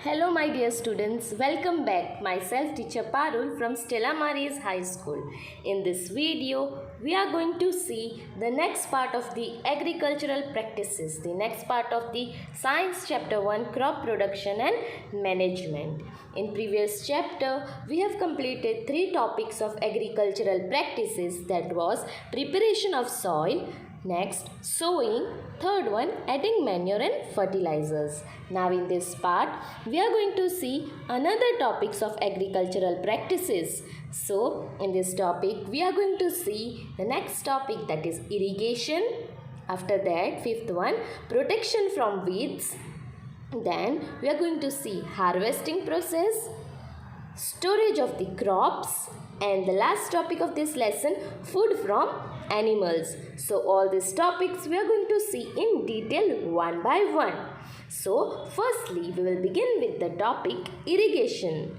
Hello my dear students, welcome back. Myself teacher Parul from Stella Maris High School. In this video, we are going to see the next part of the agricultural practices, the next part of the science chapter 1 crop production and management. In previous chapter, we have completed 3 topics of agricultural practices, that was preparation of soil, next sowing, third one adding manure and fertilizers. Now in this part we are going to see another topics of agricultural practices. So in this topic we are going to see the next topic, that is irrigation. After that, fifth one, protection from weeds. Then we are going to see harvesting process, storage of the crops, and the last topic of this lesson, food from animals. So all these topics we are going to see in detail one by one. So firstly we will begin with the topic irrigation.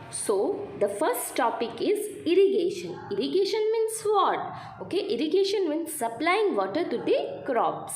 So the first topic is irrigation. Irrigation means what? Okay, irrigation means supplying water to the crops.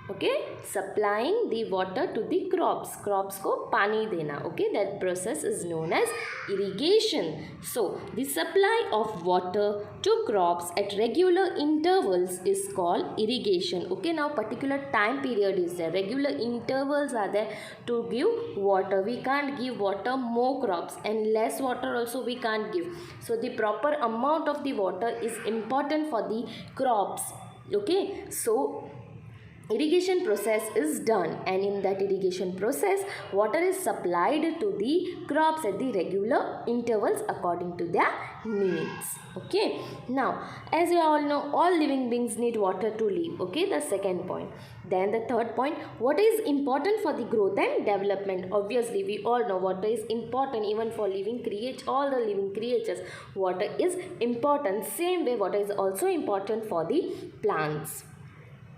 Okay, supplying the water to the crops को पानी देना. Okay, that process is known as irrigation. So the supply of water to crops at regular intervals is called irrigation. Okay, now particular time period is there, regular intervals are there to give water. We can't give water more crops, and less water also we can't give. So the proper amount of the water is important for the crops. Okay, so irrigation process is done, and in that irrigation process water is supplied to the crops at the regular intervals according to their needs. Okay, now as you all know, all living beings need water to live. Okay, the second point. Then the third point, what is important for the growth and development? Obviously we all know water is important even for living creatures, all the living creatures. Water is important. Same way water is also important for the plants.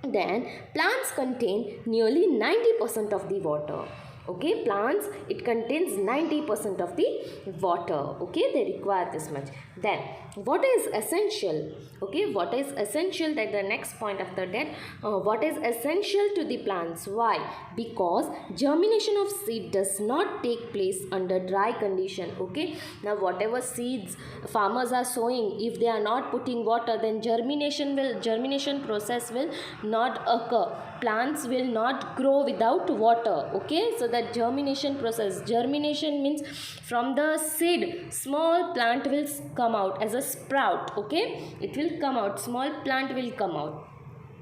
Then plants contain nearly 90% of the water. Okay, plants, it contains 90% of the water. Okay, they require this much. Then what is essential? Okay, what is essential? That the next point after that, what is essential to the plants? Why? Because germination of seed does not take place under dry condition. Okay, now whatever seeds farmers are sowing, if they are not putting water, then germination process will not occur. Plants will not grow without water. Okay, so that germination process, germination means from the seed small plant will come out as a sprout. Okay, it will come out, small plant will come out.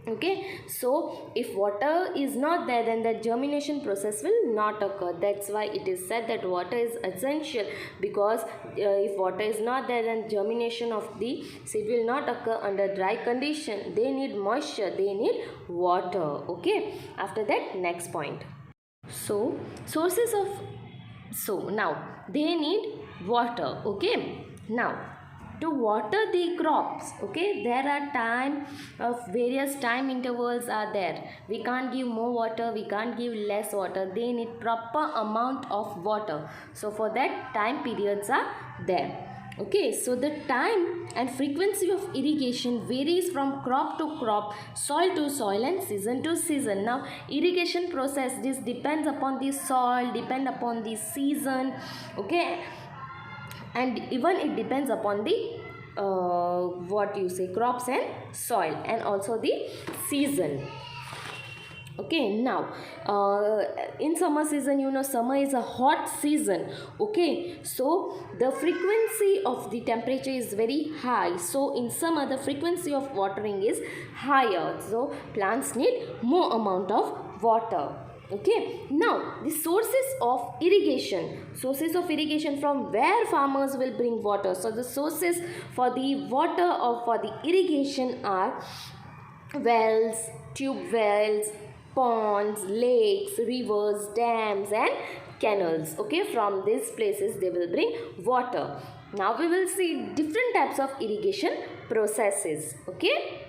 Okay, so if water is not there, then the germination process will not occur. That's why it is said that water is essential, because if water is not there, then germination of the seed will not occur under dry condition. They need moisture, they need water. Okay, after that, next point. So sources of, so now they need water. Okay, now to water the crops, okay, there are time of various time intervals are there. We can't give more water, we can't give less water. They need proper amount of water. So for that, time periods are there. Okay, so the time and frequency of irrigation varies from crop to crop, soil to soil, and season to season. Now irrigation process, this depends upon the soil, depend upon the season. Okay, and even it depends upon the crops and soil, and also the season. Okay, now in summer season, you know, summer is a hot season. Okay, so the frequency of the temperature is very high. So in summer the frequency of watering is higher, so plants need more amount of water. Okay, now the sources of irrigation. Sources of irrigation, from where farmers will bring water. So the sources for the water or for the irrigation are wells, tube wells, ponds, lakes, rivers, dams, and canals. Okay, from these places they will bring water. Now we will see different types of irrigation processes. Okay.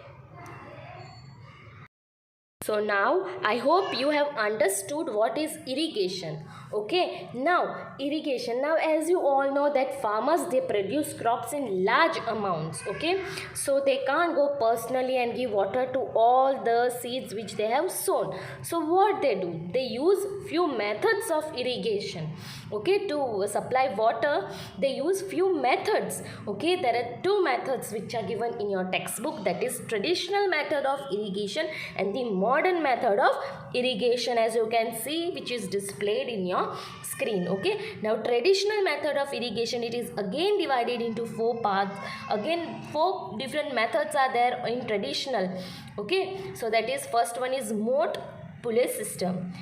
So now I hope you have understood what is irrigation. Okay, now irrigation. Now as you all know that farmers, they produce crops in large amounts. Okay, so they can't go personally and give water to all the seeds which they have sown. So what they do? They use few methods of irrigation. Okay, to supply water they use few methods. Okay, there are two methods which are given in your textbook, that is traditional method of irrigation and the modern method of irrigation, as you can see, which is displayed in your screen. Okay, now traditional method of irrigation, it is again divided into four parts. Again, four different methods are there in traditional. Okay, so that is, first one is moat pulley system,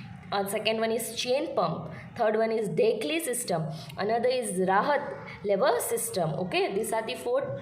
second one is chain pump, third one is Dekli system, another is Rahat lever system. Okay, these are the four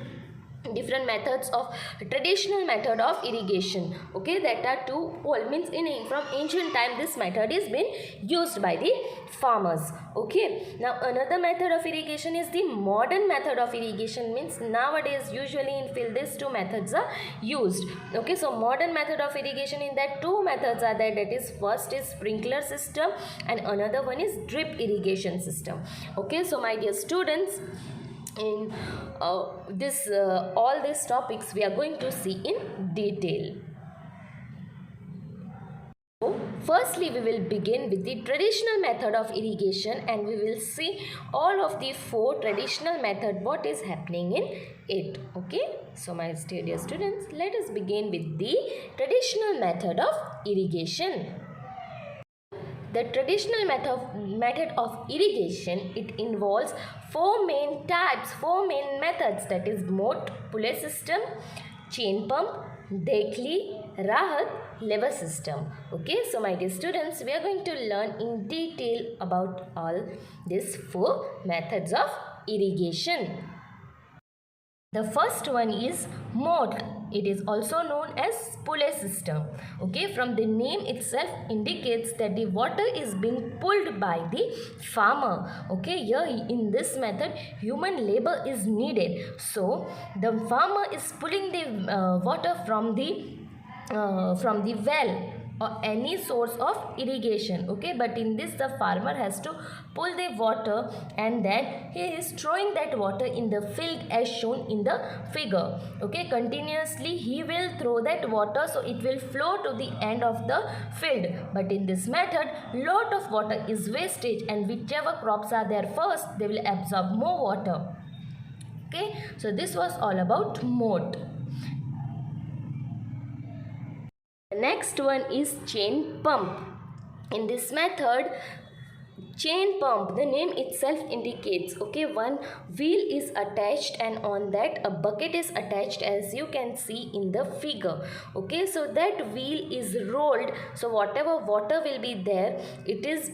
different methods of traditional method of irrigation. Okay, that are two old, means from ancient time this method is been used by the farmers. Okay, now another method of irrigation is the modern method of irrigation, means nowadays usually in field these two methods are used. Okay, so modern method of irrigation, in that two methods are there, that is, first is sprinkler system and another one is drip irrigation system. Okay, so my dear students, in all these topics we are going to see in detail. So firstly we will begin with the traditional method of irrigation and we will see all of the four traditional method, what is happening in it. Okay, so my dear students, let us begin with the traditional method of irrigation. The traditional method of irrigation, it involves four main types, four main methods, that is moat pulley system, chain pump, Dekli, Rahat lever system. Okay, so my dear students, we are going to learn in detail about all these four methods of irrigation. The first one is moat. It is also known as pulley system. Okay, from the name itself indicates that the water is being pulled by the farmer. Okay, here in this method human labor is needed. So the farmer is pulling the water from the well or any source of irrigation. Okay, but in this the farmer has to pull the water and then he is throwing that water in the field as shown in the figure. Okay, continuously he will throw that water, so it will flow to the end of the field. But in this method lot of water is wastage, and whichever crops are there first, they will absorb more water. Okay, so this was all about moat. The next one is chain pump. In this method, chain pump, the name itself indicates, okay, one wheel is attached and on that a bucket is attached, as you can see in the figure. Okay, so that wheel is rolled, so whatever water will be there, it is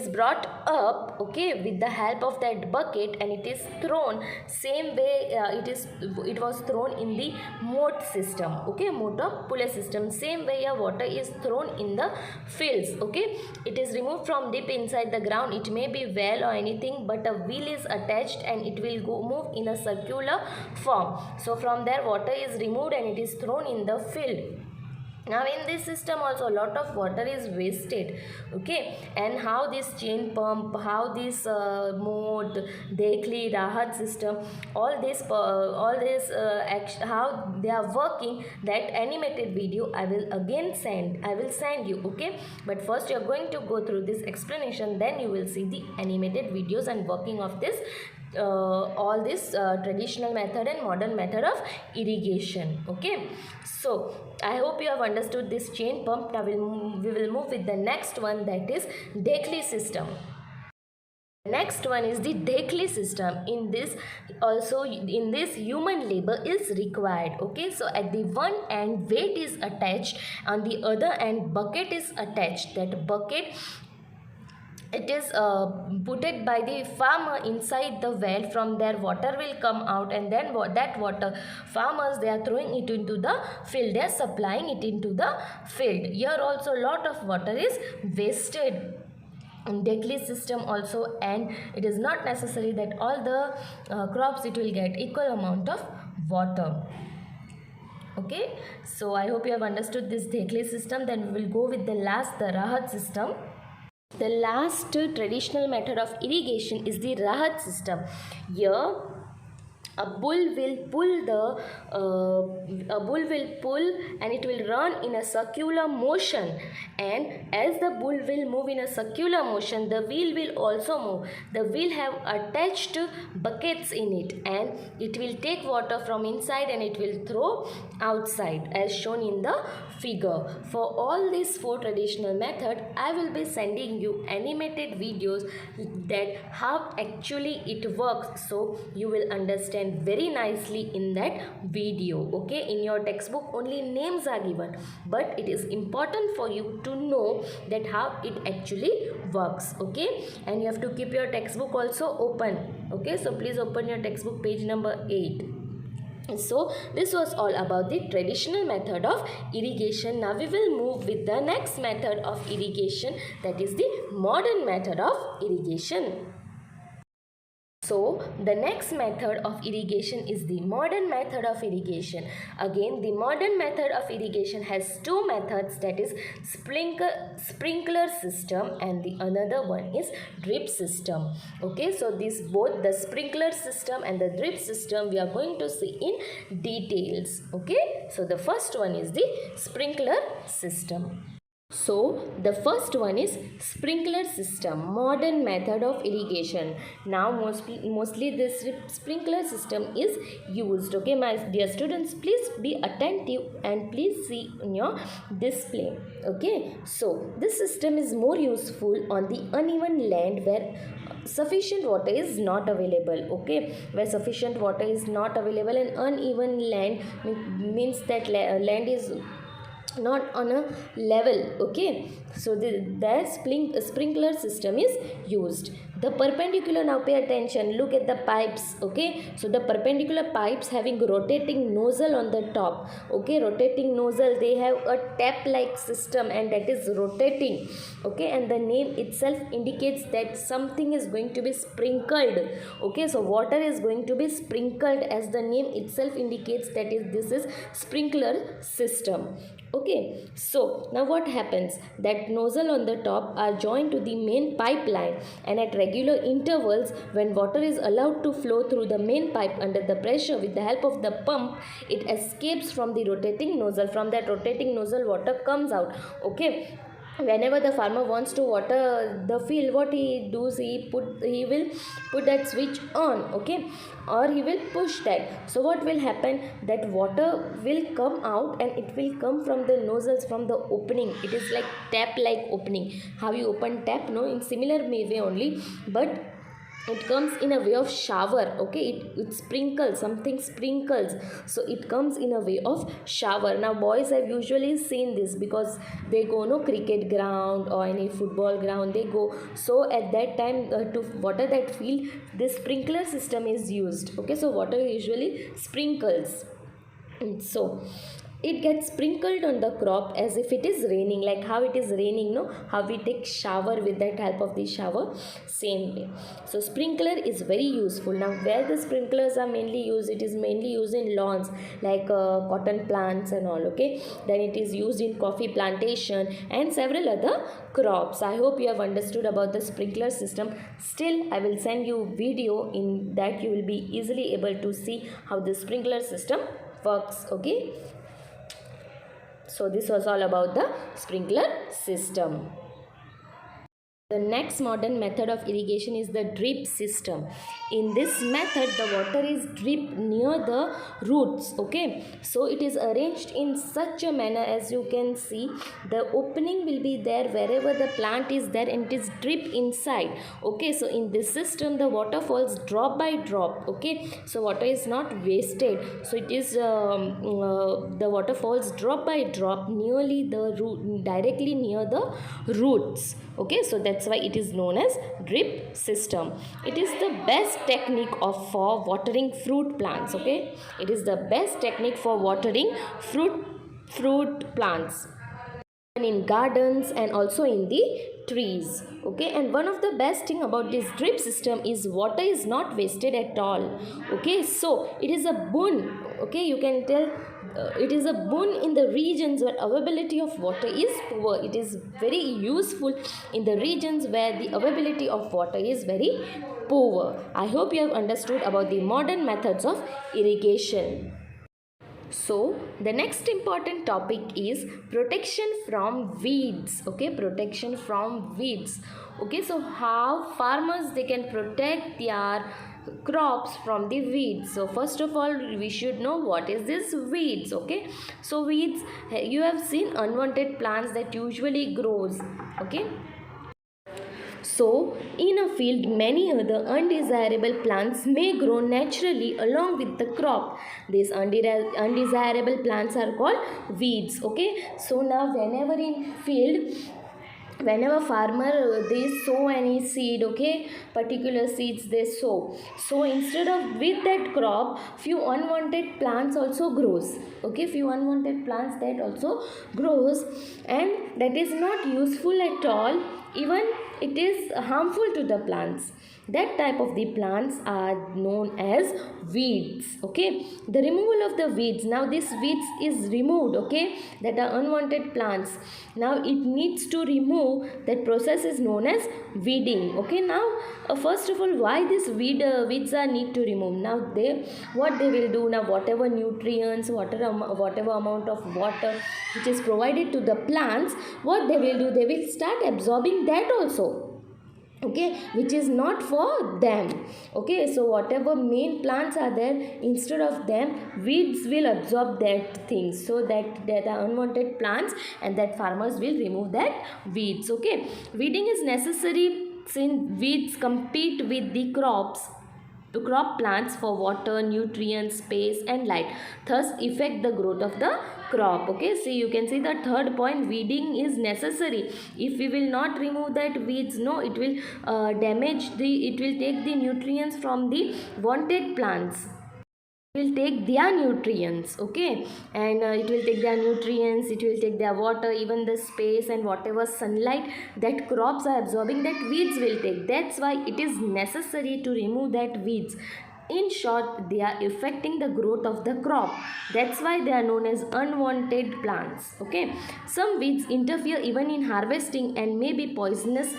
brought up, okay, with the help of that bucket, and it is thrown same way it was thrown in the moat system. Okay, moat or pulley system, same way water is thrown in the fields. Okay, it is removed from deep inside the ground, it may be well or anything, but a wheel is attached and it will move in a circular form. So from there water is removed and it is thrown in the field. Now in this system also a lot of water is wasted. Okay, and how this chain pump, how this moat, Dekli, Rahat system, all this how they are working, that animated video I will send you. Okay, but first you are going to go through this explanation, then you will see the animated videos and working of this all this traditional method and modern method of irrigation. Okay, so I hope you have understood this chain pump. Now we will move with the next one, that is Dekli system. Next one is the Dekli system. In this human labor is required. Okay, so at the one end weight is attached, on the other end bucket is attached. That bucket, it is putted by the farmer inside the well. From there water will come out, and then that water farmers, they are throwing it into the field, they are supplying it into the field. Here also lot of water is wasted in Dekli system also, and it is not necessary that all the crops it will get equal amount of water. Okay, so I hope you have understood this Dekhle system. Then we will go with the last, the Rahat system. The last traditional method of irrigation is the Rahat system. Here a bull will pull and it will run in a circular motion, and as the bull will move in a circular motion, the wheel will also move. The wheel have attached buckets in it, and it will take water from inside and it will throw outside as shown in the figure. For all these four traditional method, I will be sending you animated videos that how actually it works, so you will understand very nicely in that video. Okay, in your textbook only names are given, but it is important for you to know that how it actually works. Okay, and you have to keep your textbook also open. Okay, so please open your textbook page number 8. So this was all about the traditional method of irrigation. Now we will move with the next method of irrigation, that is the modern method of irrigation. So the next method of irrigation is the modern method of irrigation. Again, the modern method of irrigation has two methods, that is sprinkler system and the another one is drip system. Okay, so this both the sprinkler system and the drip system we are going to see in details. Okay, so the first one is the sprinkler system. So the first one is sprinkler system, modern method of irrigation. Now mostly this sprinkler system is used. Okay, my dear students, please be attentive and please see in your display. Okay, so this system is more useful on the uneven land where sufficient water is not available. Okay, where sufficient water is not available, and uneven land means that land is not on a level. Okay, so the sprinkler system is used. The perpendicular, now pay attention, look at the pipes. Okay, so the perpendicular pipes having rotating nozzle on the top. Okay, rotating nozzle, they have a tap like system and that is rotating. Okay, and the name itself indicates that something is going to be sprinkled. Okay, so water is going to be sprinkled, as the name itself indicates, that is this is sprinkler system. Okay, so now what happens, that nozzle on the top are joined to the main pipeline, and at regular intervals when water is allowed to flow through the main pipe under the pressure with the help of the pump, it escapes from the rotating nozzle. From that rotating nozzle water comes out. Okay, whenever the farmer wants to water the field, what he does, he will put that switch on. Okay, or he will push that. So what will happen, that water will come out and it will come from the nozzles, from the opening. It is like tap like opening, how you open tap, no, in similar way only, but it comes in a way of shower. Okay, it sprinkles, something sprinkles, so it comes in a way of shower. Now boys have usually seen this because they go no cricket ground or any football ground, they go, so at that time to water that field, this sprinkler system is used. Okay, so water usually sprinkles, so it gets sprinkled on the crop as if it is raining, like how it is raining, no, how we take shower with that help of the shower, same way. So sprinkler is very useful. Now where the sprinklers are mainly used, it is mainly used in lawns like cotton plants and all. Okay, then it is used in coffee plantation and several other crops. I hope you have understood about the sprinkler system. Still, I will send you video, in that you will be easily able to see how the sprinkler system works. Okay, so this was all about the sprinkler system. The next modern method of irrigation is the drip system. In this method, the water is dripped near the roots. Okay, so it is arranged in such a manner, as you can see, the opening will be there wherever the plant is there, and it is dripped inside. Okay, so in this system, the water falls drop by drop. Okay, so water is not wasted. So it is the water falls drop by drop nearly the root, directly near the roots. Okay, so that's why it is known as drip system. It is the best technique for watering fruit plants. Okay, it is the best technique for watering fruit plants. and in gardens and also in the trees. Okay, and one of the best thing about this drip system is water is not wasted at all. Okay, so it is a boon. Okay, you can tell it is a boon in the regions where availability of water is poor. It is very useful in the regions where the availability of water is very poor. I hope you have understood about the modern methods of irrigation. So the next important topic is protection from weeds. Okay, protection from weeds. Okay, so how farmers they can protect their crops from the weeds. So first of all we should know what is this weeds. Okay, so weeds, you have seen unwanted plants that usually grows. Okay, so, in a field, many other undesirable plants may grow naturally along with the crop. These undesirable plants are called weeds. Okay, so now whenever in field, whenever farmer they sow any seed, okay, particular seeds they sow, so instead of with that crop few unwanted plants also grows. Okay, few unwanted plants that also grows, and that is not useful at all, even it is harmful to the plants. That type of the plants are known as weeds. Okay, the removal of the weeds, now this weeds is removed. Okay, that are unwanted plants, now it needs to remove, that process is known as weeding. Okay, now first of all why this weeds are need to remove. Now what they will do, now whatever nutrients, whatever amount of water which is provided to the plants, what they will do, they will start absorbing that also. Okay, which is not for them. Okay, so whatever main plants are there, instead of them weeds will absorb that things, so that are unwanted plants, and that farmers will remove that weeds. Okay, weeding is necessary since weeds compete with the crop plants for water, nutrients, space and light, thus affect the growth of the crop. Okay, see, you can see the third point, weeding is necessary. If we will not remove that weeds, no, it will it will take the nutrients from the wanted plants, will take their nutrients. Okay, and it will take their nutrients, it will take their water, even the space and whatever sunlight that crops are absorbing, that weeds will take. That's why it is necessary to remove that weeds. In short, they are affecting the growth of the crop. That's why they are known as unwanted plants. Okay, some weeds interfere even in harvesting and may be poisonous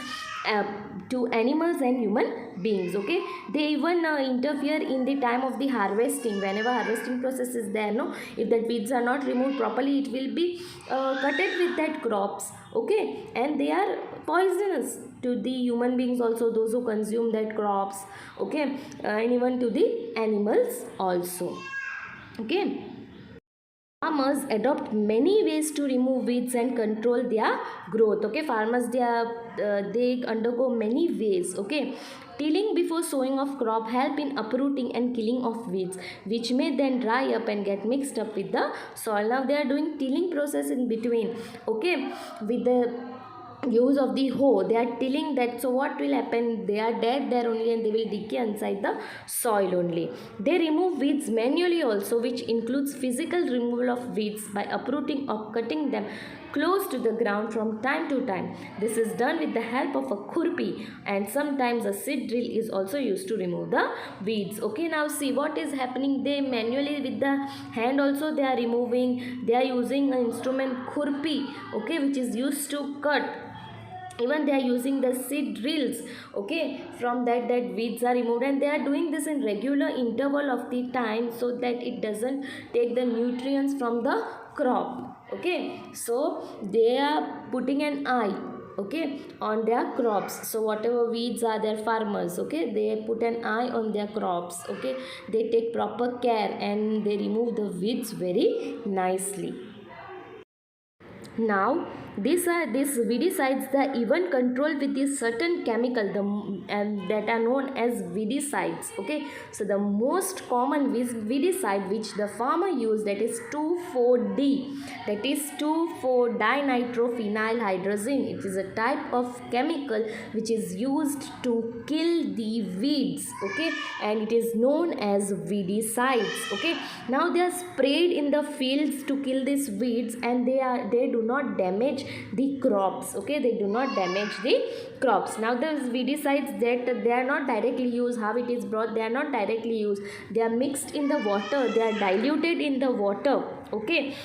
to animals and human beings. Okay, they even interfere in the time of the harvesting. Whenever harvesting process is there, no, if that weeds are not removed properly, it will be cutted with that crops. Okay, and they are poisonous to the human beings also, those who consume that crops. Okay, and even to the animals also. Okay, farmers adopt many ways to remove weeds and control their growth. Okay, farmers they undergo many ways. Okay, tilling before sowing of crop help in uprooting and killing of weeds, which may then dry up and get mixed up with the soil. Now they are doing tilling process in between. Okay, with the use of the hoe they are tilling that, so what will happen, they are dead there only and they will decay inside the soil only. They remove weeds manually also, which includes physical removal of weeds by uprooting or cutting them close to the ground from time to time. This is done with the help of a khurpi, and sometimes a seed drill is also used to remove the weeds. Okay, now see what is happening, they manually with the hand also they are removing, they are using an instrument khurpi, okay, which is used to cut. Even they are using the seed drills. Okay, from that weeds are removed, and they are doing this in regular interval of the time, so that it doesn't take the nutrients from the crop. Okay, so they are putting an eye, okay, on their crops. So whatever weeds are there, farmers, okay, they put an eye on their crops. Okay, they take proper care and they remove the weeds very nicely. Now these weedicides they are even controlled with this certain chemical that are known as weedicides. Okay, so the most common weedicide which the farmer use, that is 2,4-D, that is 2,4-dinitrophenylhydrazine. It is a type of chemical which is used to kill the weeds. Okay, and it is known as weedicides. Okay, now they are sprayed in the fields to kill these weeds, and they do not damage the crops. Okay, they do not damage the crops. Now the weedicides that they are not directly used, how it is brought, they are not directly used, they are mixed in the water, they are diluted in the water. Okay,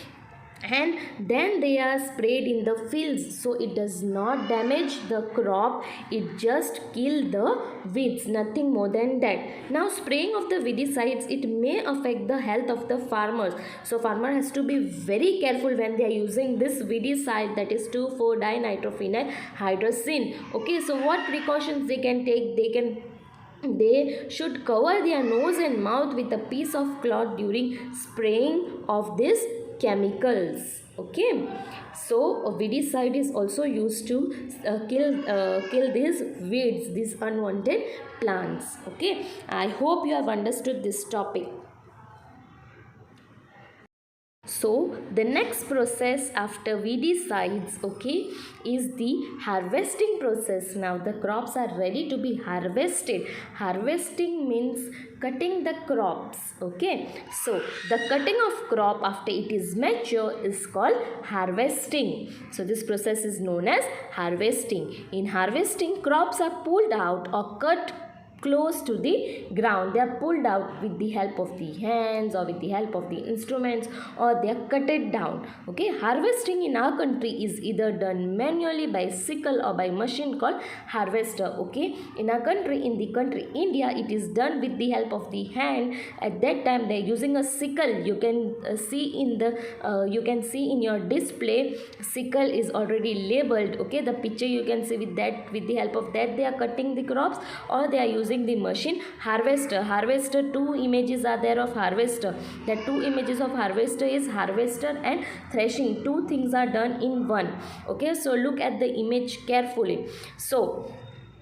and then they are sprayed in the fields, so it does not damage the crop, it just kill the weeds, nothing more than that. Now spraying of the weedicides, it may affect the health of the farmers, so farmer has to be very careful when they are using this weedicide, that is 2,4-dinitrophenyl hydrazine. Okay, so what precautions they can take? They should cover their nose and mouth with a piece of cloth during spraying of these chemicals. Okay, so a weedicide is also used to kill these weeds, these unwanted plants. Okay, I hope you have understood this topic. So the next process after weedicides, okay, is the harvesting process. Now the crops are ready to be harvested. Harvesting means cutting the crops. Okay, so the cutting of crop after it is mature is called harvesting. So this process is known as harvesting. In harvesting, crops are pulled out or cut close to the ground. They are pulled out with the help of the hands or with the help of the instruments, or they are cut it down. Okay, harvesting in our country is either done manually by sickle or by machine called harvester. Okay, in our country, in the country India, it is done with the help of the hand. At that time they are using a sickle. You can see in your display, sickle is already labeled. Okay, the picture you can see with that, with the help of that they are cutting the crops, or they are using the machine harvester. Two images are there of harvester. The two images of harvester is harvester and threshing. Two things are done in one. Okay, so look at the image carefully. So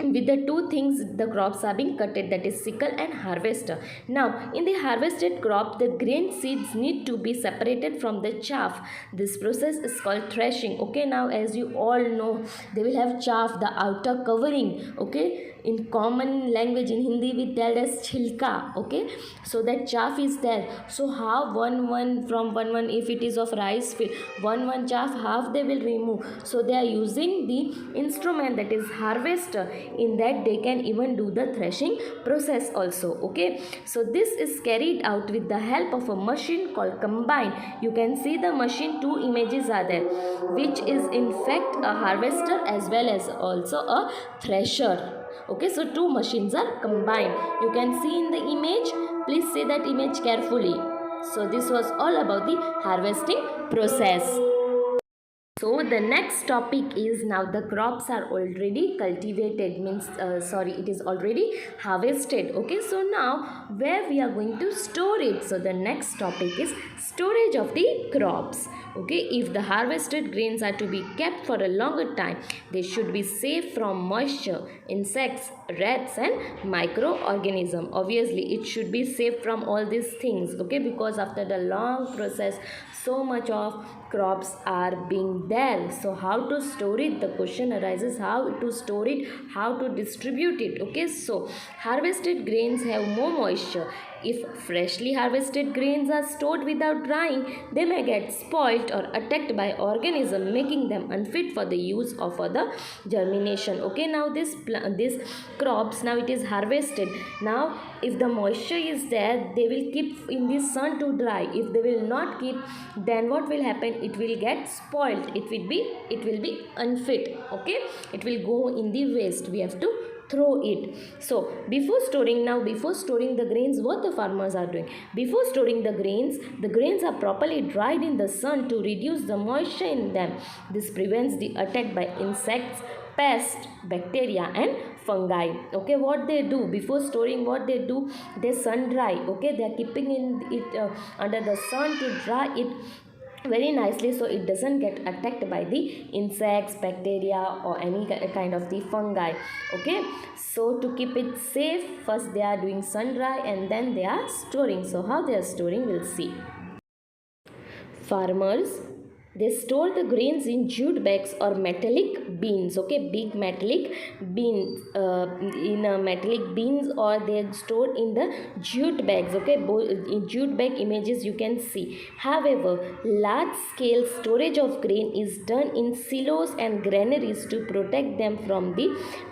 with the two things the crops are being cutted, that is sickle and harvester. Now in the harvested crop, the grain seeds need to be separated from the chaff. This process is called threshing. Okay, now as you all know, they will have chaff, the outer covering. Okay, in common language in Hindi we tell as chilka. Okay, so that chaff is there. So how one if it is of rice field, one chaff half they will remove. So they are using the instrument, that is harvester. In that they can even do the threshing process also. Okay, so this is carried out with the help of a machine called combine. You can see the machine, two images are there, which is in fact a harvester as well as also a thresher. Okay, so two machines are combined. You can see in the image. Please see that image carefully. So this was all about the harvesting process. So the next topic is, now the crops are already cultivated, means it is already harvested. Okay, so now where we are going to store it? So the next topic is storage of the crops. Okay, if the harvested grains are to be kept for a longer time, they should be safe from moisture, insects, rats and microorganisms. Obviously it should be safe from all these things. Okay, because after the long process, so much of crops are being there. So how to store it? The question arises, how to store it, how to distribute it. Okay, so harvested grains have more moisture. If freshly harvested grains are stored without drying, they may get spoilt or attacked by organisms, making them unfit for the use or for the germination. Okay, now this crops, now it is harvested. Now if the moisture is there, they will keep in the sun to dry. If they will not keep, then what will happen? It will get spoiled. It will be unfit. Okay, it will go in the waste. We have to throw it. So before storing the grains, what the farmers are doing? Before storing the grains are properly dried in the sun to reduce the moisture in them. This prevents the attack by insects, pests, bacteria and fungi. Okay, what they do before storing, what they do, they sun dry. Okay, they are keeping in it under the sun to dry it very nicely, so it doesn't get attacked by the insects, bacteria or any kind of the fungi. Okay, so to keep it safe, first they are doing sun dry and then they are storing. So how they are storing, we'll see. Farmers They store the grains in jute bags or metallic beans. Okay, big metallic beans, in metallic beans, or they are stored in the jute bags. Okay, in jute bag images you can see. However, large scale storage of grain is done in silos and granaries to protect them from the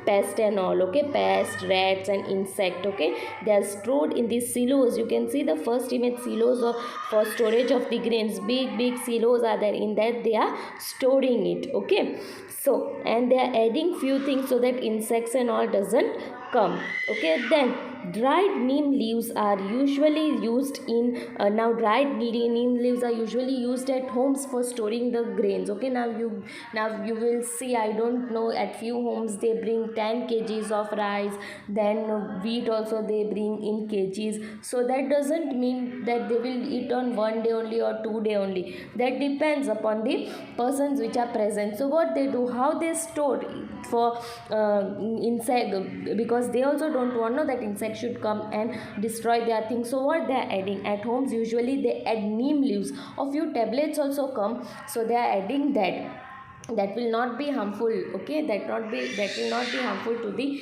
pest and all. Okay, pest, rats and insect. Okay, they are stored in these silos. You can see the first image, silos for storage of the grains. Big silos are there. In that they are storing it. Okay, so and they are adding few things so that insects and all doesn't come. Okay, then dried neem leaves are usually used in now dried neem leaves are usually used at homes for storing the grains. Okay, now you will see, I don't know, at few homes they bring 10 kgs of rice, then wheat also they bring in kgs. So that doesn't mean that they will eat on one day only or 2 day only. That depends upon the persons which are present. So what they do, how they store for insect, because they also don't want that insect should come and destroy their things. So what they are adding at homes, usually they add neem leaves, a few tablets also come, so they are adding that will not be harmful. Okay, that will not be harmful to the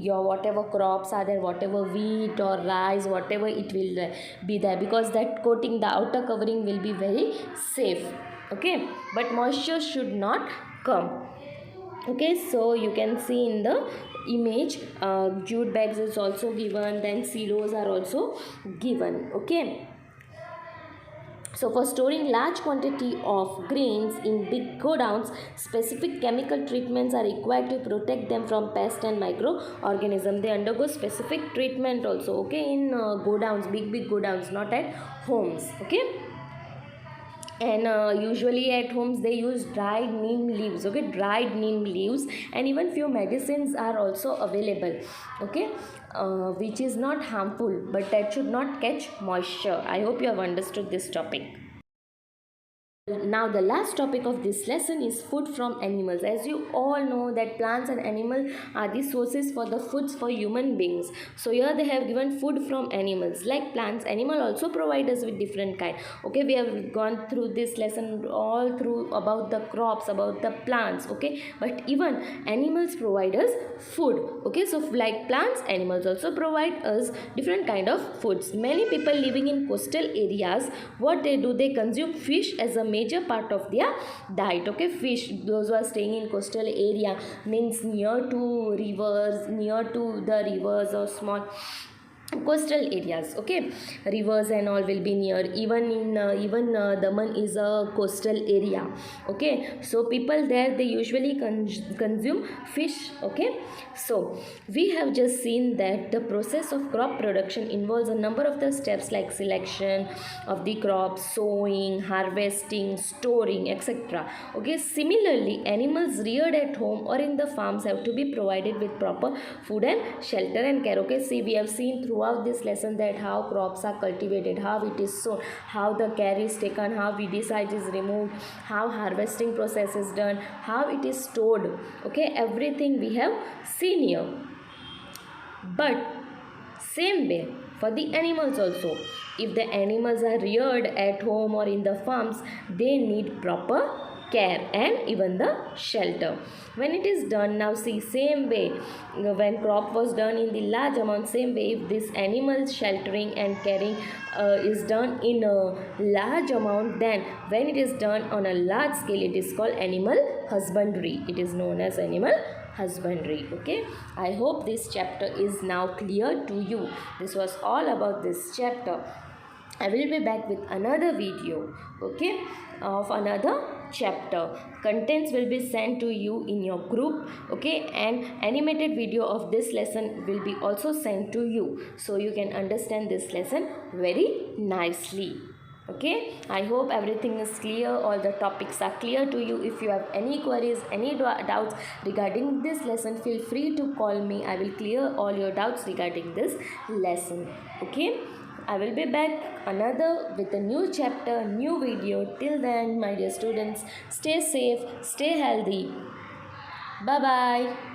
your whatever crops are there, whatever wheat or rice, whatever it will be there, because that coating, the outer covering will be very safe. Okay, but moisture should not come. Okay, so you can see in the image, jute bags is also given, then silos are also given. Okay, so for storing large quantity of grains in big godowns, specific chemical treatments are required to protect them from pests and microorganisms. They undergo specific treatment also. Okay, in godowns, big godowns, not at homes. Okay, and usually at homes they use dried neem leaves. Okay, dried neem leaves, and even few medicines are also available. Okay, which is not harmful, but that should not catch moisture. I hope you have understood this topic. Now the last topic of this lesson is food from animals. As you all know that plants and animals are the sources for the foods for human beings. So here they have given food from animals. Like plants, animal also provide us with different kind. Okay, we have gone through this lesson all through about the crops, about the plants. Okay, but even animals provide us food. Okay, so like plants, animals also provide us different kind of foods. Many people living in coastal areas, what they do, they consume fish as a major part of their diet. Okay, fish, those who are staying in coastal area, means near to rivers or small coastal areas. Okay, rivers and all will be near. Even Daman is a coastal area. Okay, so people there, they usually consume fish. Okay, so we have just seen that the process of crop production involves a number of the steps like selection of the crops, sowing, harvesting, storing, etc. Okay, similarly animals reared at home or in the farms have to be provided with proper food and shelter and care. Okay, see, we have seen throughout this lesson that how crops are cultivated, how it is sown, how the care is taken, how weedicide is removed, how harvesting process is done, how it is stored. Okay, everything we have seen here. But same way for the animals also, if the animals are reared at home or in the farms, they need proper care and even the shelter. When it is done, now see, same way, when crop was done in the large amount, same way if this animal sheltering and caring is done in a large amount, then when it is done on a large scale, it is called animal husbandry. It is known as animal husbandry. Okay, I hope this chapter is now clear to you. This was all about this chapter. I will be back with another video, okay, of another chapter. Contents will be sent to you in your group, okay, and animated video of this lesson will be also sent to you, so you can understand this lesson very nicely. Okay, I hope everything is clear, all the topics are clear to you. If you have any queries, any doubts regarding this lesson, feel free to call me. I will clear all your doubts regarding this lesson. Okay, I will be back another with a new chapter, new video. Till then, my dear students, stay safe, stay healthy. Bye bye.